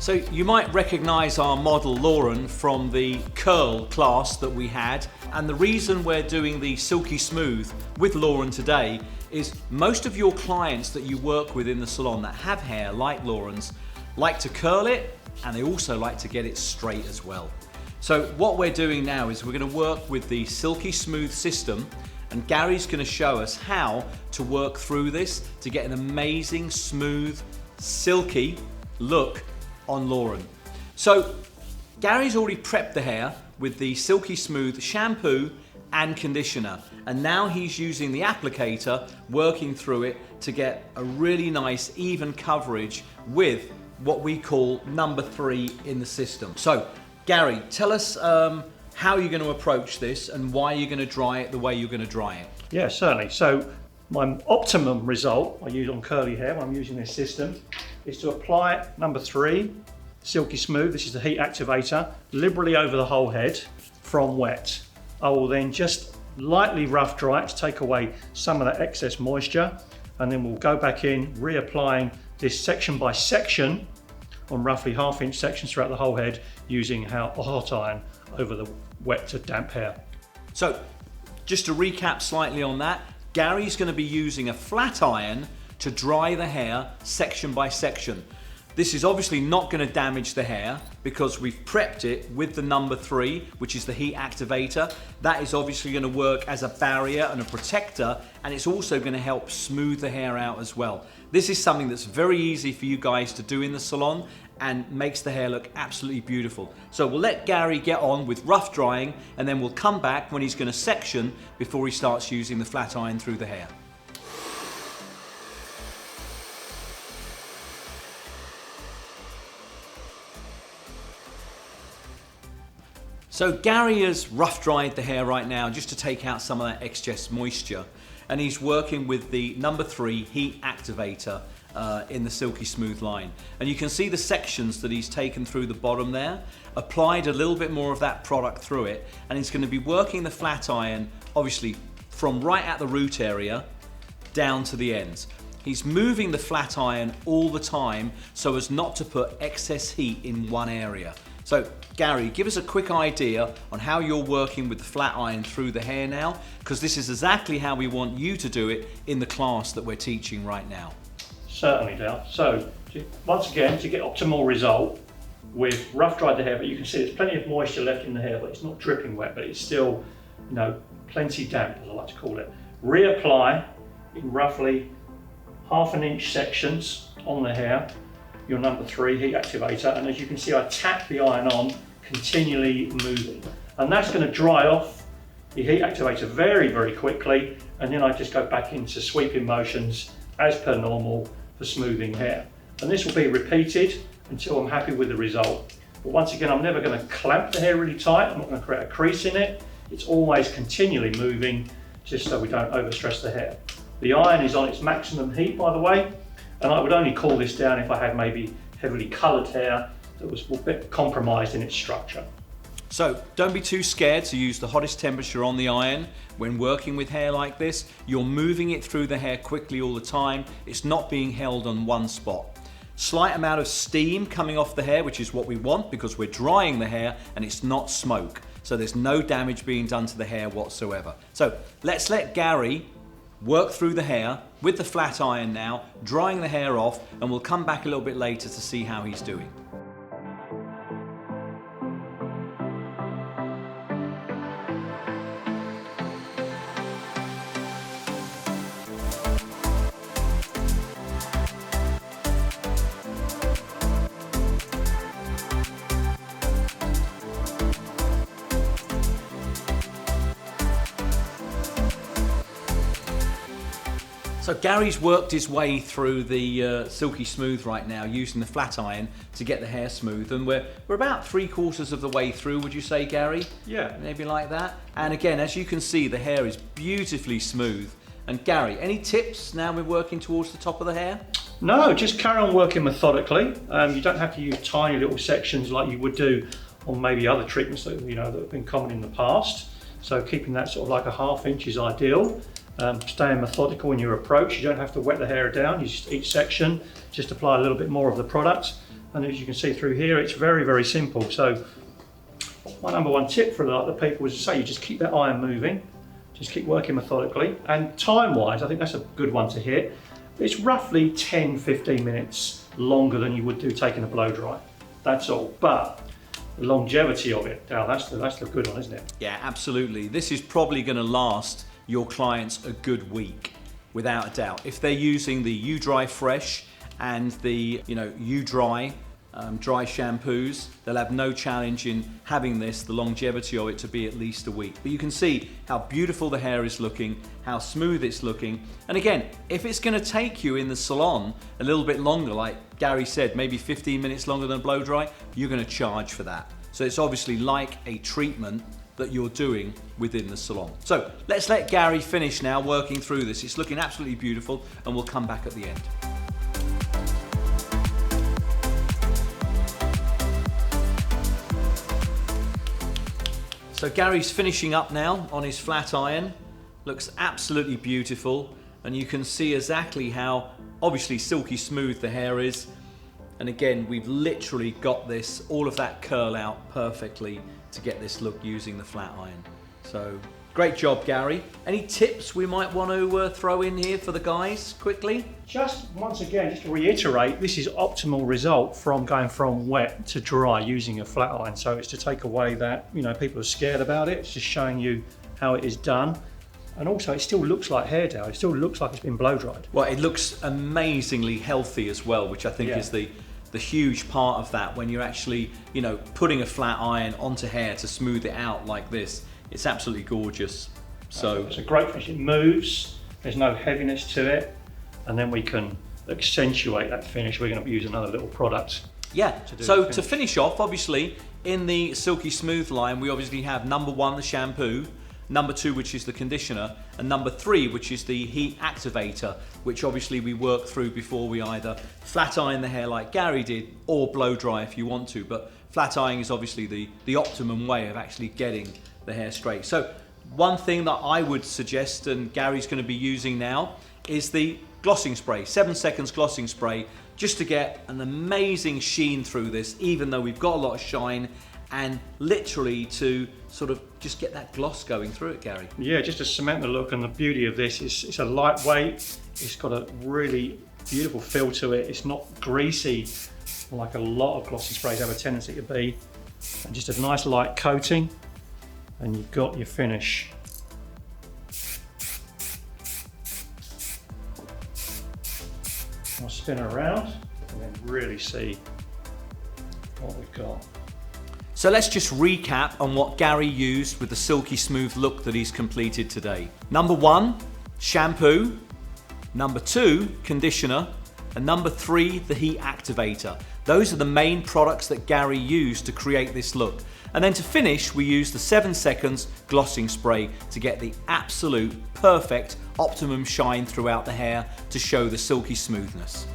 So you might recognise our model Lauren from the curl class that we had, and the reason we're doing the Silky Smooth with Lauren today is most of your clients that you work with in the salon that have hair like Lauren's like to curl it, and they also like to get it straight as well. So what we're doing now is we're going to work with the Silky Smooth system, and Gary's going to show us how to work through this to get an amazing, smooth, silky look on Lauren. So Gary's already prepped the hair with the Silky Smooth shampoo and conditioner, and now he's using the applicator, working through it to get a really nice even coverage with what we call number 3 in the system. So Gary, tell us how you're going to approach this and why you're going to dry it the way you're going to dry it. Yeah, certainly. So my optimum result I use on curly hair when I'm using this system is to apply number 3, Silky Smooth. This is the heat activator, liberally over the whole head from wet. I will then just lightly rough dry it to take away some of that excess moisture, and then we'll go back in, reapplying this section by section on roughly ½ inch sections throughout the whole head, using a hot iron over the wet to damp hair. So just to recap slightly on that, Gary's going to be using a flat iron to dry the hair section by section. This is obviously not going to damage the hair because we've prepped it with the number 3, which is the heat activator. That is obviously going to work as a barrier and a protector, and it's also going to help smooth the hair out as well. This is something that's very easy for you guys to do in the salon and makes the hair look absolutely beautiful. So we'll let Gary get on with rough drying, and then we'll come back when he's going to section before he starts using the flat iron through the hair. So Gary has rough dried the hair right now just to take out some of that excess moisture, and he's working with the number 3 heat activator in the Silky Smooth line. And you can see the sections that he's taken through the bottom there, applied a little bit more of that product through it, and he's going to be working the flat iron obviously from right at the root area down to the ends. He's moving the flat iron all the time so as not to put excess heat in one area. So Gary, give us a quick idea on how you're working with the flat iron through the hair now, because this is exactly how we want you to do it in the class that we're teaching right now. Certainly, Dale. So once again, to get optimal result, we've rough dried the hair, but you can see there's plenty of moisture left in the hair, but it's not dripping wet, but it's still, plenty damp, as I like to call it. Reapply in roughly ½ inch sections on the hair your number 3 heat activator, and as you can see, I tap the iron on, continually moving, and that's going to dry off the heat activator very, very quickly, and then I just go back into sweeping motions as per normal for smoothing hair. And this will be repeated until I'm happy with the result. But once again, I'm never going to clamp the hair really tight. I'm not going to create a crease in it. It's always continually moving, just so we don't overstress the hair. The iron is on its maximum heat, by the way, and I would only cool this down if I had maybe heavily coloured hair that was a bit compromised in its structure. So don't be too scared to use the hottest temperature on the iron when working with hair like this. You're moving it through the hair quickly all the time. It's not being held on one spot. Slight amount of steam coming off the hair, which is what we want because we're drying the hair and it's not smoke. So there's no damage being done to the hair whatsoever. So let's let Gary work through the hair with the flat iron now, drying the hair off, and we'll come back a little bit later to see how he's doing. So Gary's worked his way through the Silky Smooth right now using the flat iron to get the hair smooth, and we're about 3/4 of the way through, would you say, Gary? Yeah. Maybe like that. And again, as you can see, the hair is beautifully smooth. And Gary, any tips now we're working towards the top of the hair? No, just carry on working methodically. You don't have to use tiny little sections like you would do on maybe other treatments that that have been common in the past. So keeping that sort of like a ½ inch is ideal. Staying methodical in your approach. You don't have to wet the hair down. You just, each section, just apply a little bit more of the product. And as you can see through here, it's very, very simple. So my number one tip for the people is to say you just keep that iron moving, just keep working methodically. And time-wise, I think that's a good one to hit. It's roughly 10-15 minutes longer than you would do taking a blow dry. That's all. But the longevity of it, now that's the good one, isn't it? Yeah, absolutely. This is probably going to last your clients a good week, without a doubt. If they're using the U-Dry Fresh and the U-Dry dry shampoos, they'll have no challenge in having this, the longevity of it, to be at least a week. But you can see how beautiful the hair is looking, how smooth it's looking. And again, if it's going to take you in the salon a little bit longer, like Gary said, maybe 15 minutes longer than a blow dry, you're going to charge for that. So it's obviously like a treatment that you're doing within the salon. So let's let Gary finish now working through this. It's looking absolutely beautiful, and we'll come back at the end. So Gary's finishing up now on his flat iron. Looks absolutely beautiful, and you can see exactly how obviously silky smooth the hair is. And again, we've literally got this, all of that curl out perfectly to get this look using the flat iron. So great job, Gary. Any tips we might want to throw in here for the guys quickly? Just once again, just to reiterate, this is optimal result from going from wet to dry using a flat iron. So it's to take away that, people are scared about it. It's just showing you how it is done. And also it still looks like hair dye. It still looks like it's been blow dried. Well, it looks amazingly healthy as well, which I think is the huge part of that. When you're actually, putting a flat iron onto hair to smooth it out like this, it's absolutely gorgeous. So it's a great finish. It moves, there's no heaviness to it, and then we can accentuate that finish. We're going to use another little product. Yeah, to finish off, obviously, in the Silky Smooth line, we obviously have number 1, the shampoo, number 2, which is the conditioner, and number 3, which is the heat activator, which obviously we work through before we either flat iron the hair like Gary did, or blow dry if you want to. But flat ironing is obviously the optimum way of actually getting the hair straight. So one thing that I would suggest, and Gary's going to be using now, is the glossing spray, 7 seconds glossing spray, just to get an amazing sheen through this, even though we've got a lot of shine, and literally to sort of just get that gloss going through it, Gary. Yeah, just to cement the look. And the beauty of this is it's a lightweight, it's got a really beautiful feel to it, it's not greasy like a lot of glossing sprays have a tendency to be, and just a nice light coating, and you've got your finish. I'll spin it around and then really see what we've got. So let's just recap on what Gary used with the silky smooth look that he's completed today. Number 1, shampoo. Number 2, conditioner. And number 3, the heat activator. Those are the main products that Gary used to create this look. And then to finish, we use the 7 seconds glossing spray to get the absolute perfect optimum shine throughout the hair to show the silky smoothness.